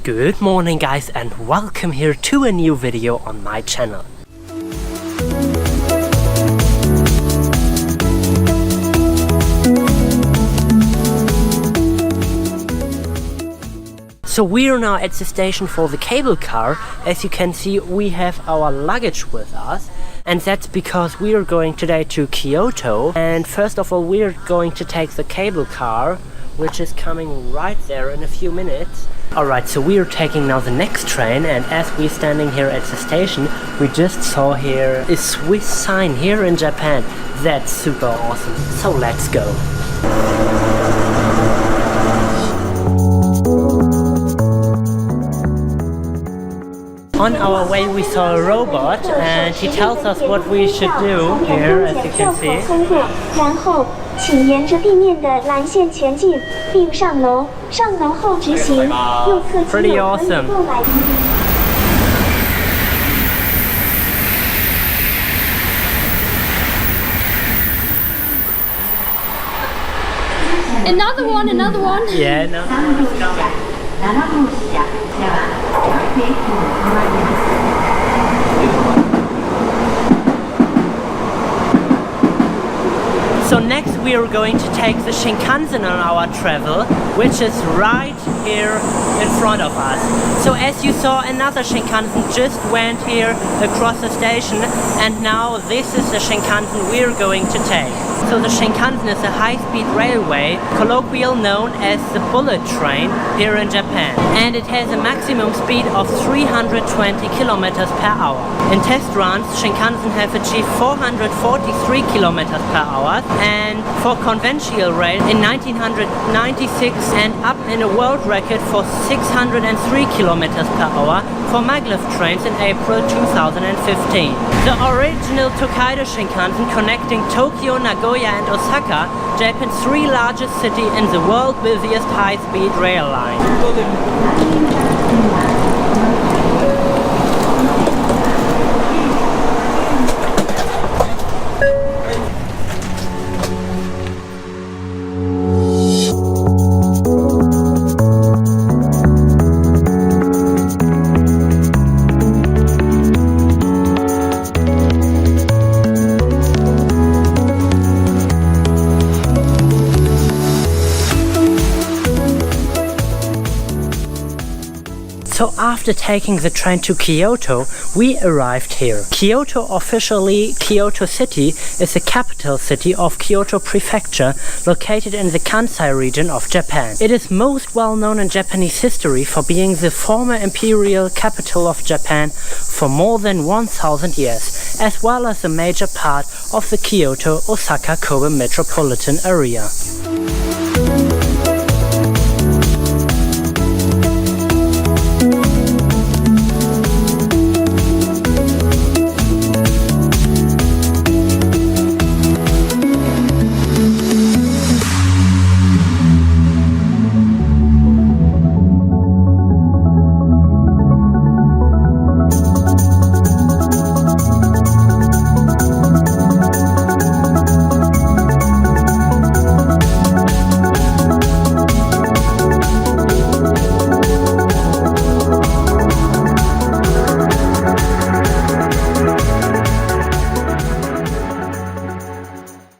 Good morning guys, and welcome here to a new video on my channel. So we are now at the station for the cable car. As you can see, we have our luggage with us, and that's because we are going today to Kyoto. And first of all, we are going to take the cable car, which is coming right there in a few minutes. Alright, so we are taking now the next train, and as we're standing here at the station, we just saw here a Swiss sign here in Japan. That's super awesome. So let's go. On our way we saw a robot, and he tells us what we should do here, as you can see. 然后请沿着地面的蓝线前进，并上楼。上楼后直行，右侧即有可以购买。Another one. Yeah, no, it's coming. So next we are going to take the Shinkansen on our travel, which is right here in front of us. So as you saw, another Shinkansen just went here across the station, and now this is the Shinkansen we are going to take. So the Shinkansen is a high-speed railway, colloquially known as the bullet train here in Japan. And it has a maximum speed of 320 kilometers per hour. In test runs, Shinkansen have achieved 443 kilometers per hour, and for conventional rail in 1996, and up in a world record for 603 kilometers per hour for maglev trains in April 2015. The original Tokaido Shinkansen, connecting Tokyo, Nagoya and Osaka, Japan's three largest city and the world's busiest high-speed rail line. So after taking the train to Kyoto, we arrived here. Kyoto, officially Kyoto City, is the capital city of Kyoto Prefecture, located in the Kansai region of Japan. It is most well known in Japanese history for being the former imperial capital of Japan for more than 1000 years, as well as a major part of the Kyoto-Osaka-Kobe metropolitan area.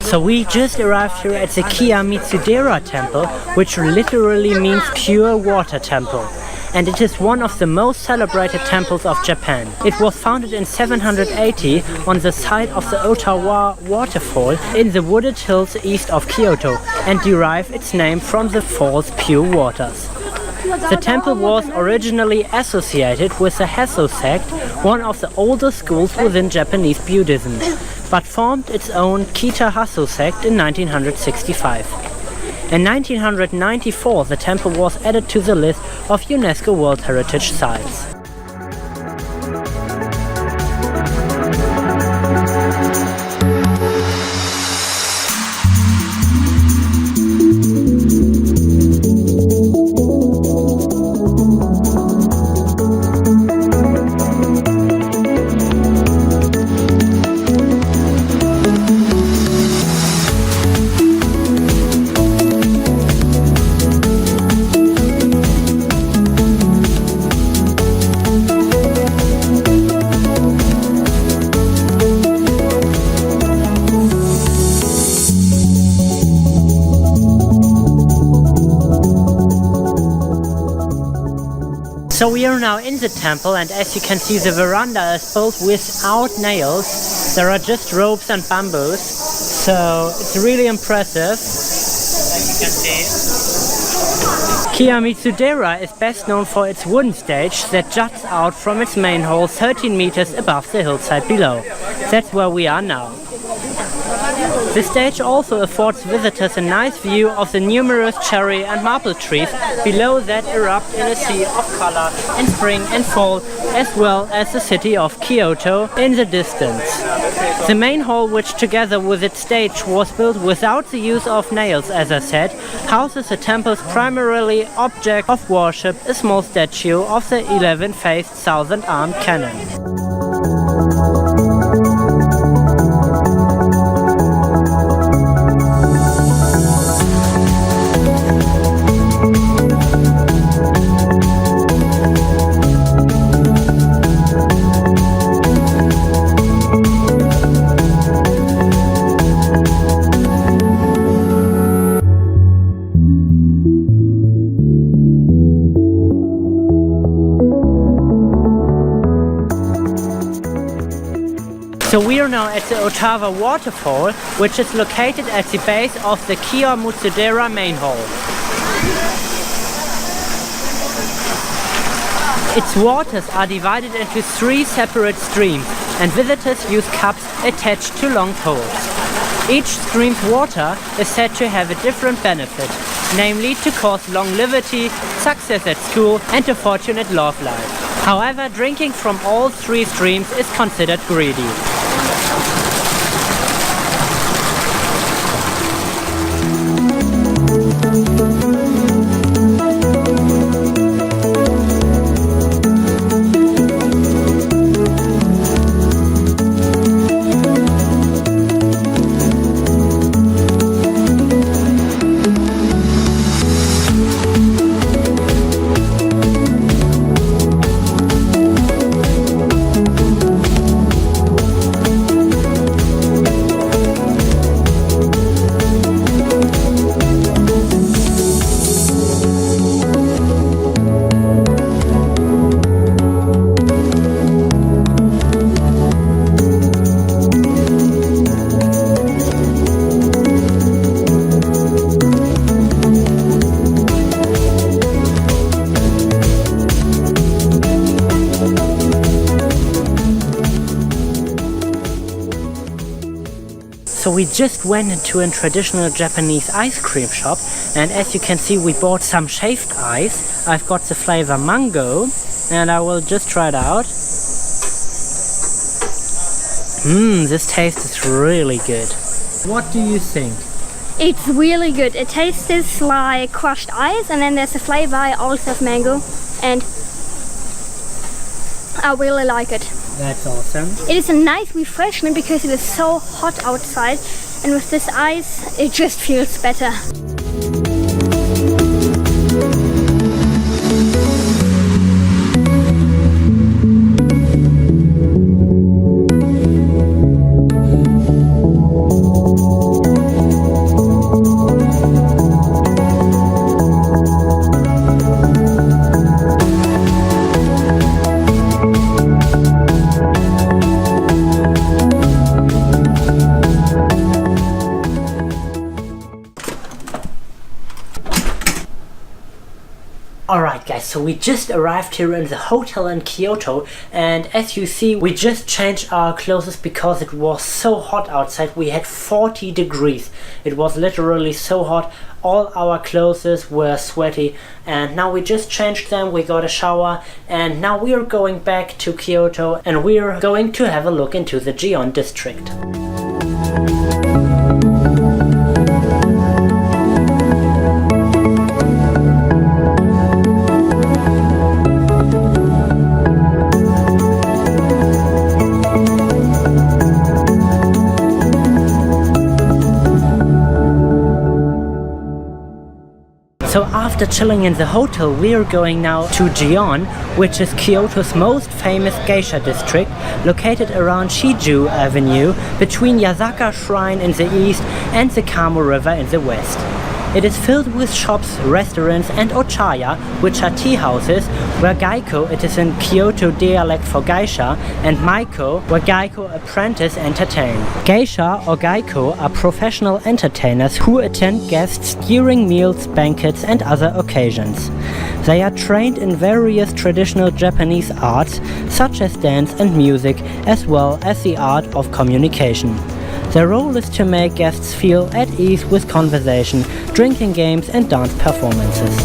So we just arrived here at the Kiyomizu-dera temple, which literally means pure water temple. And it is one of the most celebrated temples of Japan. It was founded in 780 on the site of the Otawa waterfall in the wooded hills east of Kyoto, and derived its name from the fall's pure waters. The temple was originally associated with the Hesso sect, one of the oldest schools within Japanese Buddhism, but formed its own Kita-Hasso sect in 1965. In 1994, the temple was added to the list of UNESCO World Heritage Sites. So we are now in the temple, and as you can see, the veranda is built without nails. There are just ropes and bamboos, so it's really impressive, as you can see. Kiyomizu-dera is best known for its wooden stage that juts out from its main hall 13 meters above the hillside below. That's where we are now. The stage also affords visitors a nice view of the numerous cherry and maple trees below that erupt in a sea of color in spring and fall, as well as the city of Kyoto in the distance. The main hall, which together with its stage was built without the use of nails, as I said, houses the temple's primarily object of worship, a small statue of the 11-faced thousand-armed cannon. So we are now at the Ottawa waterfall, which is located at the base of the Kiyomizu-dera main hall. Its waters are divided into 3 separate streams, and visitors use cups attached to long poles. Each stream's water is said to have a different benefit, namely to cause longevity, success at school, and a fortunate love life. However, drinking from all 3 streams is considered greedy. So we just went into a traditional Japanese ice cream shop, and as you can see, we bought some shaved ice. I've got the flavor mango, and I will just try it out. This tastes really good. What do you think? It's really good. It tastes like crushed ice, and then there's a flavor also of mango, and I really like it. That's awesome. It is a nice refreshment because it is so hot outside, and with this ice it just feels better. Alright guys, so we just arrived here in the hotel in Kyoto, and as you see, we just changed our clothes because it was so hot outside. We had 40 degrees. It was literally so hot. All our clothes were sweaty, and now we just changed them, we got a shower, and now we are going back to Kyoto, and we are going to have a look into the Gion district. So after chilling in the hotel, we are going now to Gion, which is Kyoto's most famous geisha district, located around Shiju Avenue, between Yasaka Shrine in the east and the Kamo River in the west. It is filled with shops, restaurants and ochaya, which are tea houses, where gaiko, it is in Kyoto dialect for geisha, and maiko, where gaiko apprentice entertain. Geisha or gaiko are professional entertainers who attend guests during meals, banquets and other occasions. They are trained in various traditional Japanese arts, such as dance and music, as well as the art of communication. Their role is to make guests feel at ease with conversation, drinking games and dance performances.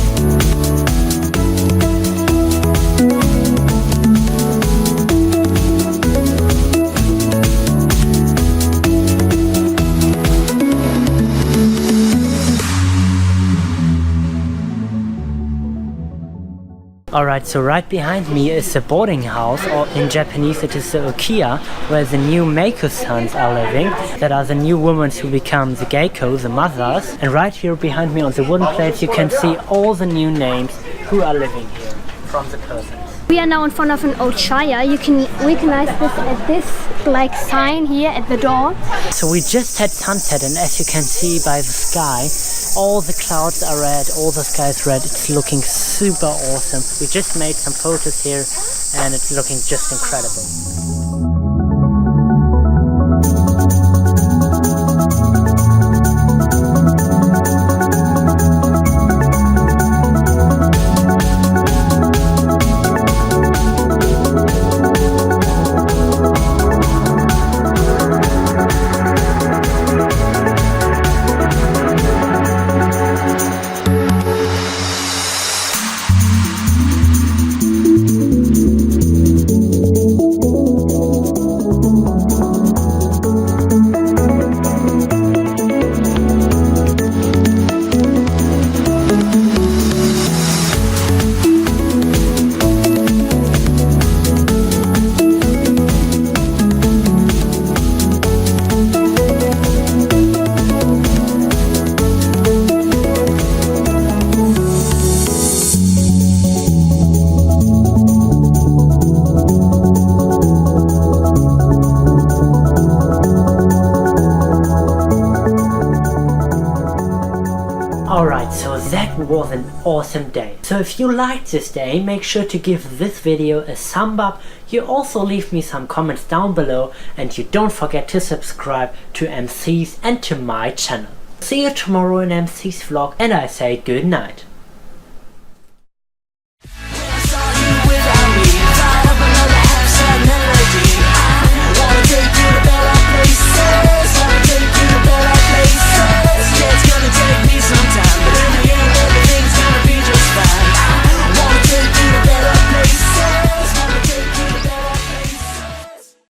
Alright, so right behind me is the boarding house, or in Japanese it is the Okiya, where the new Meiko sons are living. That are the new women who become the Geiko, the mothers. And right here behind me on the wooden plates you can see all the new names who are living here from the persons. We are now in front of an ochaya. You can recognize this at this like sign here at the door. So we just had sunset, and as you can see by the sky, all the clouds are red, all the sky is red. It's looking super awesome. We just made some photos here and it's looking just incredible. Alright, so that was an awesome day. So if you liked this day, make sure to give this video a thumb up. You also leave me some comments down below, and you don't forget to subscribe to MCee's and to my channel. See you tomorrow in MCee's vlog, and I say good night.